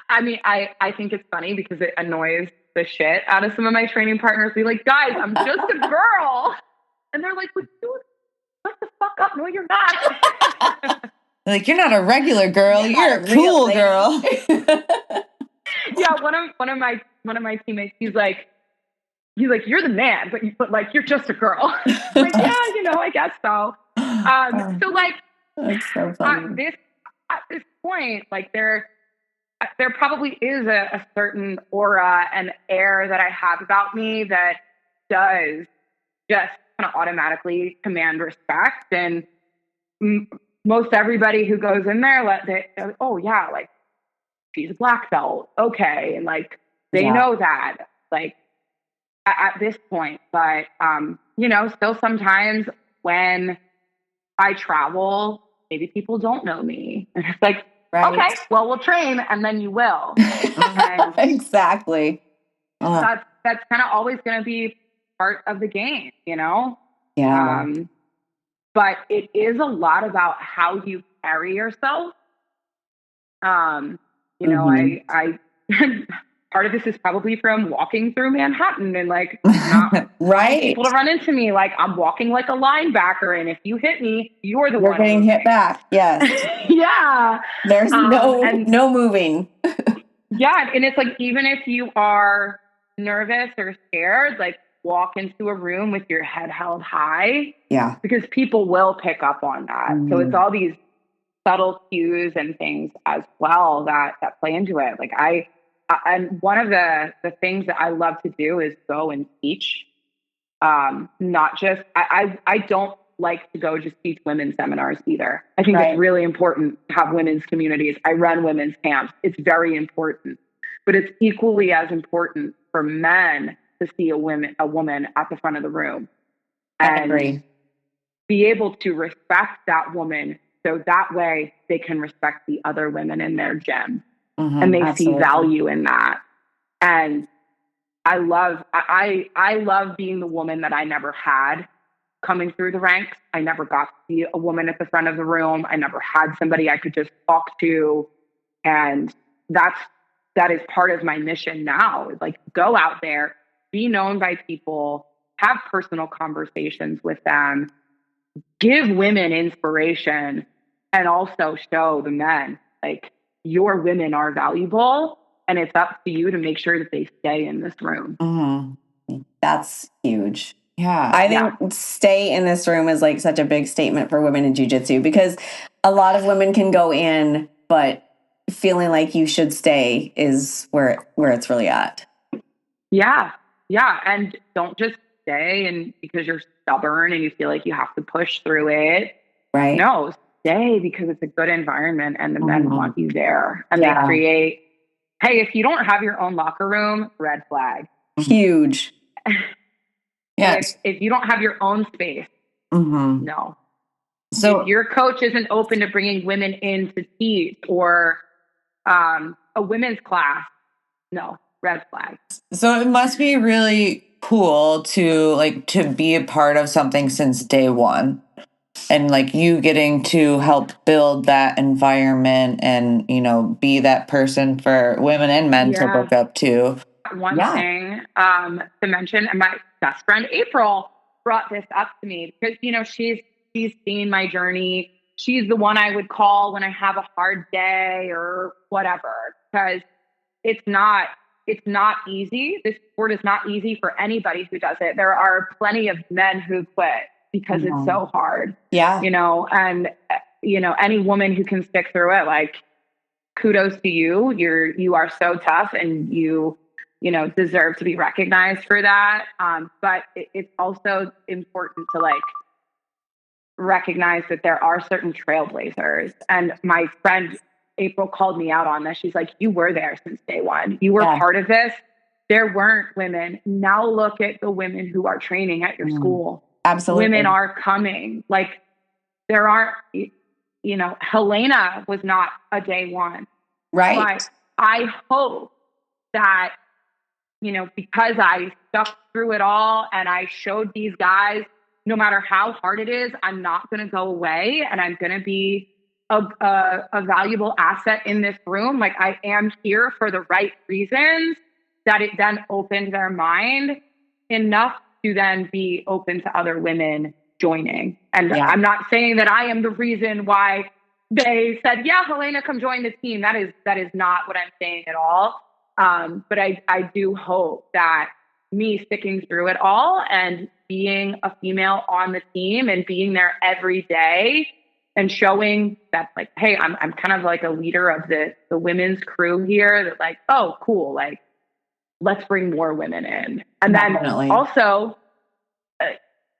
I mean, I think it's funny because it annoys the shit out of some of my training partners. Be like, guys, I'm just a girl. And they're like, well, dude, shut the fuck up. No, you're not. like, you're not a regular girl. You're a cool girl. Yeah, one of my teammates, he's like, you're the man, but like, you're just a girl. Like, yeah, I guess so. So like, that's so funny. At this point, like there probably is a certain aura and air that I have about me that does just kind of automatically command respect. And most everybody who goes in there, oh yeah, like she's a black belt, okay, and like they know that, like at this point. But still sometimes when I travel, maybe people don't know me, and it's like, okay, well, we'll train, and then you will. Exactly. That's kind of always going to be part of the game, Yeah. But it is a lot about how you carry yourself. I part of this is probably from walking through Manhattan and like not people to run into me. Like I'm walking like a linebacker, and if you hit me, you're getting hit back. Yes. Yeah. There's no moving. Yeah, and it's like, even if you are nervous or scared, like walk into a room with your head held high. Yeah. Because people will pick up on that. So it's all these subtle cues and things as well that play into it. Like and one of the things that I love to do is go and teach. Not just, I don't like to go just teach women's seminars either. I think it's really important to have women's communities. I run women's camps. It's very important, but it's equally as important for men to see a woman at the front of the room and be able to respect that woman. So that way they can respect the other women in their gym, and they see value in that. And I love being the woman that I never had coming through the ranks. I never got to see a woman at the front of the room. I never had somebody I could just talk to. And that is part of my mission now. Like, go out there, be known by people, have personal conversations with them, give women inspiration, and also show the men, like, your women are valuable. And it's up to you to make sure that they stay in this room. That's huge. Yeah. I think stay in this room is like such a big statement for women in jiu-jitsu, because a lot of women can go in, but feeling like you should stay is where it's really at. Yeah. Yeah. And don't just stay and because you're stubborn and you feel like you have to push through it. Right. No, stay because it's a good environment and the men want you there. And they create, hey, if you don't have your own locker room, red flag. Huge. Yes. If you don't have your own space, no. So if your coach isn't open to bringing women in to teach or a women's class, no, red flag. So it must be really cool to be a part of something since day one. And like you getting to help build that environment and, be that person for women and men to look up to. One thing to mention, and my best friend April brought this up to me because, she's seen my journey. She's the one I would call when I have a hard day or whatever, because it's not easy. This sport is not easy for anybody who does it. There are plenty of men who quit because it's so hard. Yeah. And any woman who can stick through it, like, kudos to you. You are so tough, and you deserve to be recognized for that. But it's also important to recognize that there are certain trailblazers. And my friend April called me out on this. She's like, you were there since day one. You were part of this. There weren't women. Now look at the women who are training at your school. Absolutely. Women are coming. Like, there aren't, Helena was not a day one. Right. But I hope that, because I stuck through it all and I showed these guys, no matter how hard it is, I'm not going to go away and I'm going to be a valuable asset in this room. Like I am here for the right reasons, that it then opened their mind enough to then be open to other women joining. And I'm not saying that I am the reason why they said, yeah, Helena, come join the team. That is not what I'm saying at all. But I do hope that me sticking through it all and being a female on the team and being there every day and showing that, like, hey, I'm kind of like a leader of the women's crew here, that like, oh, cool. Like, let's bring more women in. And then also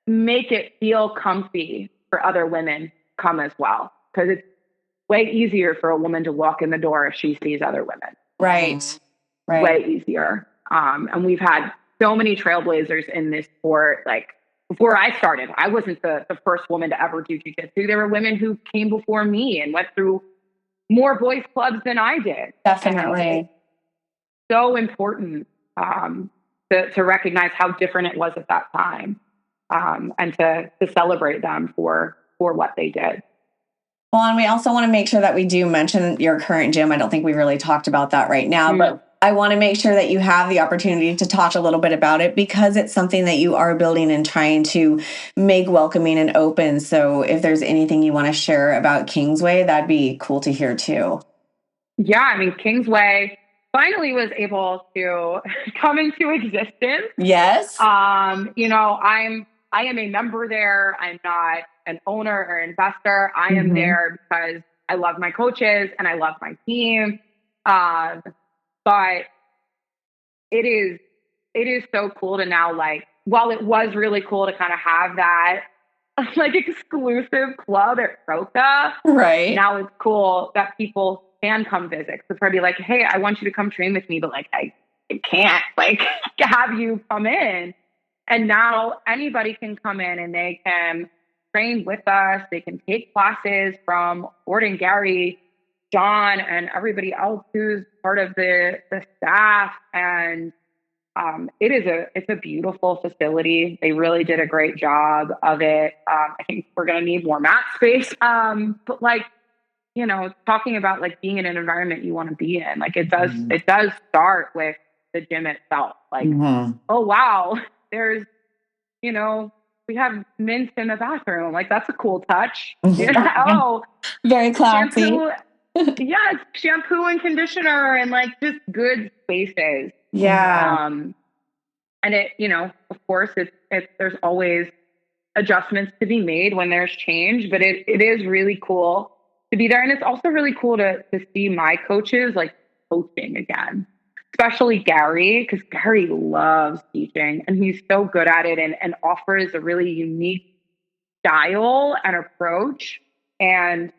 make it feel comfy for other women to come as well. Because it's way easier for a woman to walk in the door if she sees other women. Right. Way easier. And we've had so many trailblazers in this sport. Like before I started, I wasn't the first woman to ever do jiu-jitsu. There were women who came before me and went through more boys clubs than I did. Definitely. So important to recognize how different it was at that time, and to celebrate them for what they did. Well, and we also want to make sure that we do mention your current gym. I don't think we really talked about that right now, but I want to make sure that you have the opportunity to talk a little bit about it, because it's something that you are building and trying to make welcoming and open. So if there's anything you want to share about Kingsway, that'd be cool to hear too. Yeah, I mean, Kingsway finally was able to come into existence. Yes. I am a member there. I'm not an owner or investor. I am there because I love my coaches and I love my team. But it is so cool to now, like, while it was really cool to kind of have that like exclusive club at Roca, right now it's cool that people can come visit. So probably like, hey, I want you to come train with me, but like I can't like have you come in. And now anybody can come in and they can train with us. They can take classes from Gordon, Garry, John, and everybody else who's part of the staff. And it's a beautiful facility. They really did a great job of it. I think we're going to need more mat space. But like, talking about like being in an environment you want to be in, like it does start with the gym itself. Like, oh, wow, there's, we have mints in the bathroom. Like, that's a cool touch. Oh, very classy. It's shampoo and conditioner and like just good spaces. Yeah. And it, of course, there's always adjustments to be made when there's change, but it is really cool to be there. And it's also really cool to see my coaches like coaching again, especially Garry, because Garry loves teaching and he's so good at it and offers a really unique style and approach. And,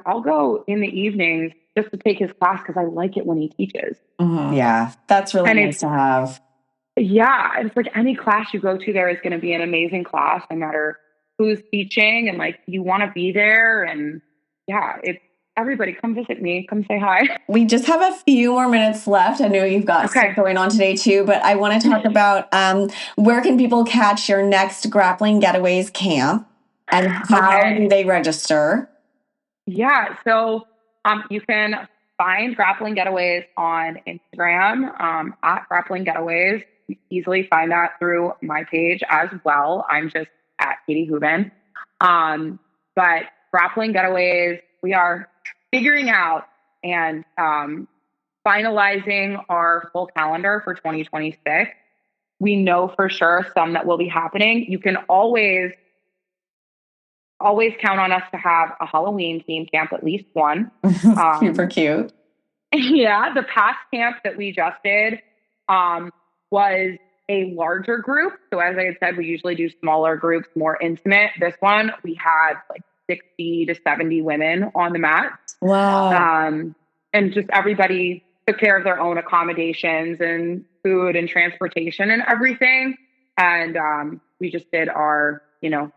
I'll go in the evenings just to take his class because I like it when he teaches. Yeah, that's really nice to have. Yeah, it's like any class you go to, there is going to be an amazing class, no matter who's teaching, and like you want to be there. And yeah, it's everybody come visit me, come say hi. We just have a few more minutes left. I know you've got stuff going on today too, but I want to talk about where can people catch your next Grappling Getaways camp and how do they register? Yeah, so you can find Grappling Getaways on Instagram at Grappling Getaways. You easily find that through my page as well. I'm just at Katie Hooven. But Grappling Getaways, we are figuring out and finalizing our full calendar for 2026. We know for sure some that will be happening. You can always count on us to have a Halloween theme camp, at least one. Super cute. Yeah, the past camp that we just did was a larger group. So as I had said, we usually do smaller groups, more intimate. This one, we had like 60 to 70 women on the mat. Wow. And just everybody took care of their own accommodations and food and transportation and everything. And we just did our,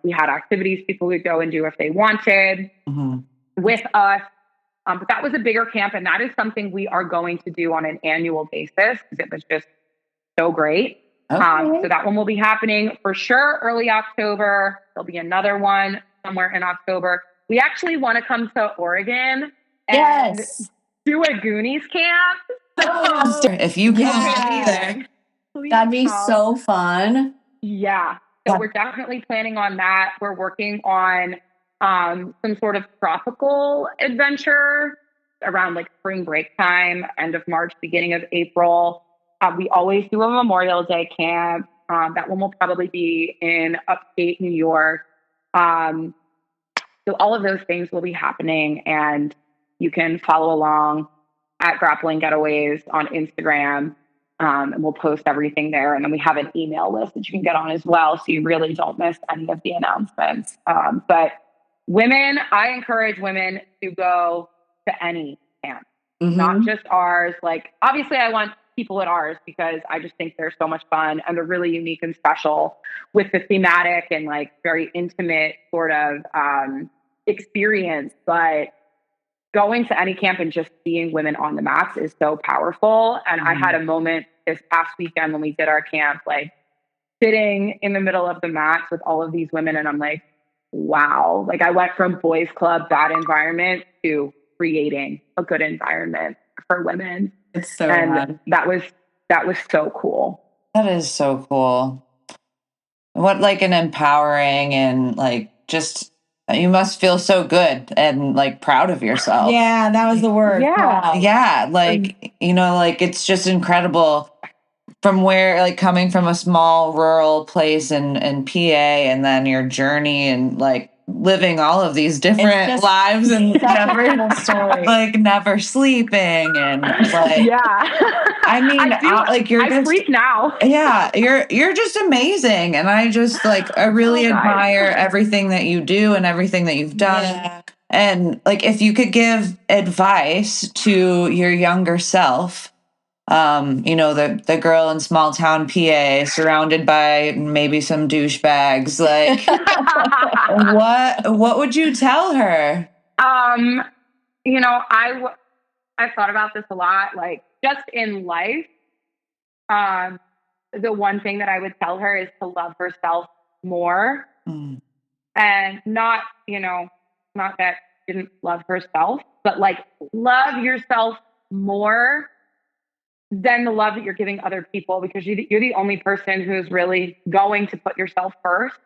we had activities people could go and do if they wanted with us. But that was a bigger camp. And that is something we are going to do on an annual basis because it was just so great. So that one will be happening for sure early October. There'll be another one somewhere in October. We actually want to come to Oregon and do a Goonies camp. So if you can, that'd be so fun. Yeah. So we're definitely planning on that. We're working on some sort of tropical adventure around like spring break time, end of March, beginning of April. We always do a Memorial Day camp. That one will probably be in upstate New York. So all of those things will be happening, and you can follow along at Grappling Getaways on Instagram. And we'll post everything there. And then we have an email list that you can get on as well. So you really don't miss any of the announcements. But I encourage women to go to any camp, not just ours. Like, obviously I want people at ours because I just think they're so much fun and they're really unique and special with the thematic and like very intimate sort of experience. But going to any camp and just seeing women on the mats is so powerful. And I had a moment this past weekend when we did our camp, like sitting in the middle of the mats with all of these women. And I'm like, wow. Like I went from boys club, bad environment to creating a good environment for women. It's so rad. That was so cool. That is so cool. What like an empowering and like just you must feel so good and like proud of yourself. Yeah, that was the word. Yeah. Yeah. Like, like it's just incredible from where like coming from a small rural place in PA and then your journey and like living all of these different lives and never story. Like never sleeping and like I mean I sleep now. Yeah, you're just amazing, and I just like I really admire everything that you do and everything that you've done. Yeah. And like if you could give advice to your younger self, the girl in small town PA surrounded by maybe some douchebags, like what would you tell her? I thought about this a lot, like just in life. The one thing that I would tell her is to love herself more and not that she didn't love herself, but like love yourself more than the love that you're giving other people, because you're the only person who's really going to put yourself first,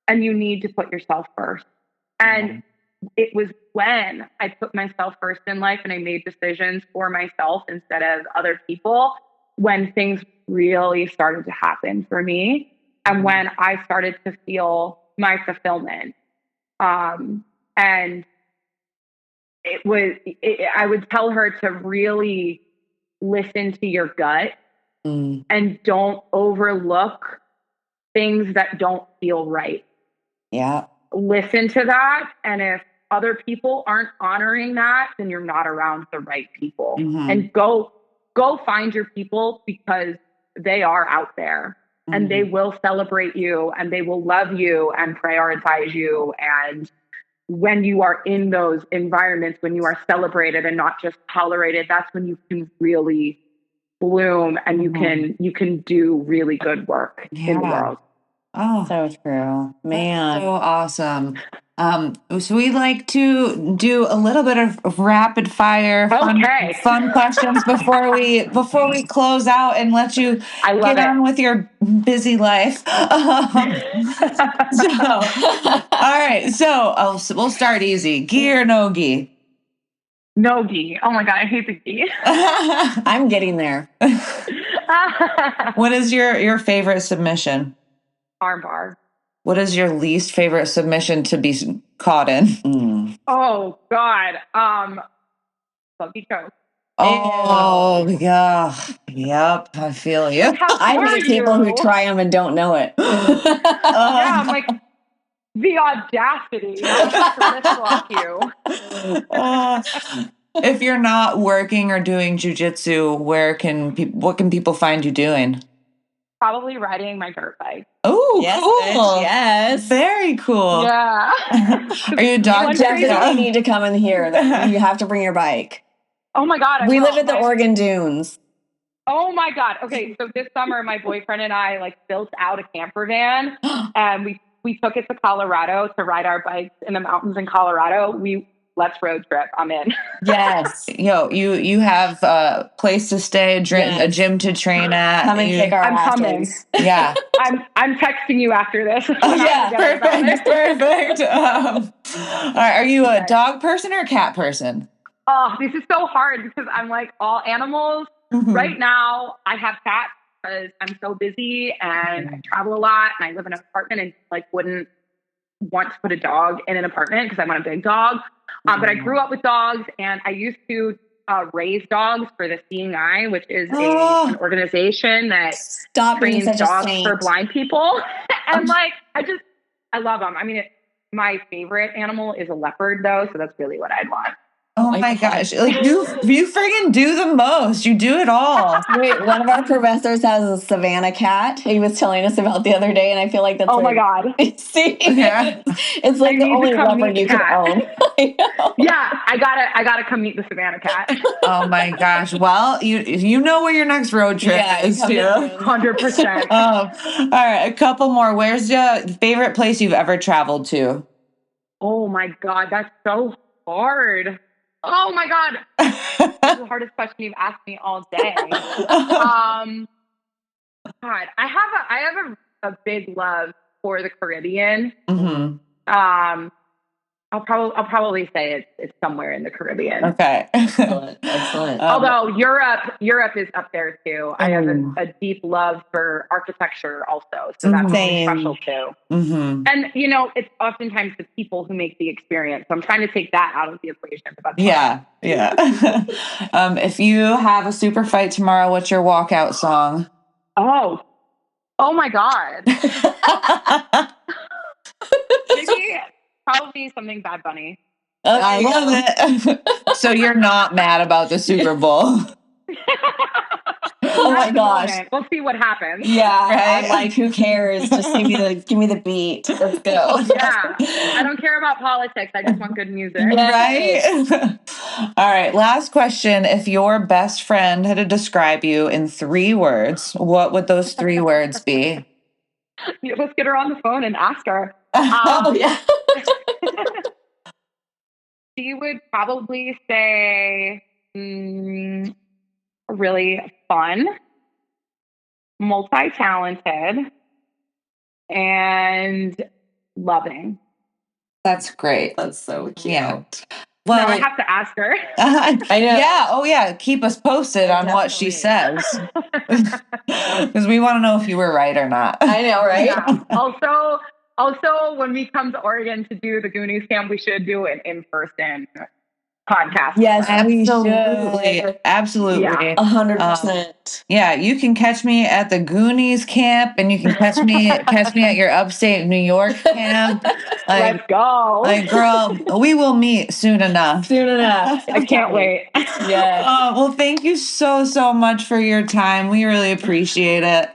and you need to put yourself first. And it was when I put myself first in life and I made decisions for myself instead of other people, when things really started to happen for me and when I started to feel my fulfillment. And I would tell her to really listen to your gut and don't overlook things that don't feel right. Yeah. Listen to that. And if other people aren't honoring that, then you're not around the right people. And go find your people, because they are out there and they will celebrate you and they will love you and prioritize you. And when you are in those environments, when you are celebrated and not just tolerated, that's when you can really bloom and you can do really good work in the world. Oh, so true, man. So awesome. So we like to do a little bit of rapid fire fun questions before we close out and let you get on with your busy life. All right. So we'll start easy. Gi or no gi? No gi. Oh my God, I hate the gi. I'm getting there. What is your favorite submission? Armbar. What is your least favorite submission to be caught in? Oh God. Lucky choke. Oh yeah. Yep. I feel you. I hate people who try them and don't know it. Yeah, I'm like, the audacity. I have to block you. If you're not working or doing jujitsu, what can people find you doing? Probably riding my dirt bike. Oh, Yes, cool. bitch, yes. Very cool. Yeah. Are you a dog You definitely person? need to come in here. You have to bring your bike. Oh my God. We live at the Oregon Dunes. Oh my God. Okay. So this summer, my boyfriend and I like built out a camper van and we took it to Colorado to ride our bikes in the mountains in Colorado. Let's road trip. I'm in. Yes. Yo, you have a place to stay, a gym to train at. Come and kick our I'm asses. coming. Yeah. I'm texting you after this. Oh, yeah. Perfect. All right. Are you a dog person or a cat person? Oh, this is so hard because I'm like all animals. Mm-hmm. Right now, I have cats because I'm so busy and I travel a lot and I live in an apartment and like wouldn't want to put a dog in an apartment because I want a big dog. But I grew up with dogs and I used to raise dogs for the Seeing Eye, which is an organization that trains dogs for blind people. And like, I love them. I mean, my favorite animal is a leopard though. So that's really what I'd want. Oh my gosh. Like you friggin' do the most. You do it all. Wait, one of our professors has a Savannah cat. He was telling us about the other day, and I feel like that's my God. See? Yeah. It's like the only leopard you could own. Yeah, I gotta come meet the Savannah cat. Oh my gosh. Well, you know where your next road trip is too. 100%. All right, a couple more. Where's your favorite place you've ever traveled to? Oh my God, that's so hard. Oh my God. That's the hardest question you've asked me all day. God, I have a big love for the Caribbean. Mm-hmm. I'll probably say it's somewhere in the Caribbean. Okay. Excellent. Although Europe is up there too. I have a deep love for architecture also, so that's really special too. Mm-hmm. And it's oftentimes the people who make the experience. So I'm trying to take that out of the equation. Yeah. If you have a super fight tomorrow, what's your walkout song? Oh my God. Maybe probably something Bad Bunny. I love it. So you're not mad about the Super Bowl? Oh my gosh. We'll see what happens. Yeah. Right? I'm like, who cares? Just give me the beat. Let's go. Yeah. I don't care about politics. I just want good music. Right? All right. Last question. If your best friend had to describe you in 3 words, what would those 3 words be? Let's get her on the phone and ask her. Yeah. She would probably say really fun, multi-talented, and loving. That's great. That's so cute. Yeah. Well, I have to ask her. I know. Yeah. Oh, yeah. Keep us posted on what she says. Because we want to know if you were right or not. I know, right? Yeah. Also, when we come to Oregon to do the Goonies camp, we should do an in-person podcast. Yes, absolutely. Yeah. 100%. Yeah, you can catch me at the Goonies camp, and you can catch me at your upstate New York camp. Let's go. Like, girl, we will meet soon enough. I can't wait. Yeah. Well, thank you so much for your time. We really appreciate it.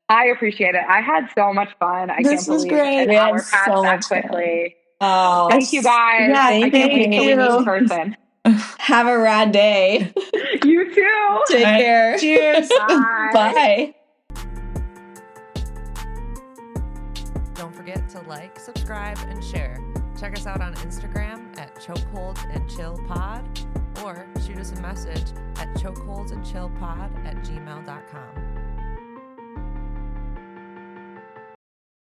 I appreciate it. I had so much fun. I can't believe great. an hour passed that quickly. Oh, thank you guys. Yeah, I can't wait till we meet in person. Have a rad day. You too. Take care. Cheers. Bye. Don't forget to like, subscribe, and share. Check us out on Instagram at chokeholdsandchillpod or shoot us a message at chokeholdsandchillpod@gmail.com.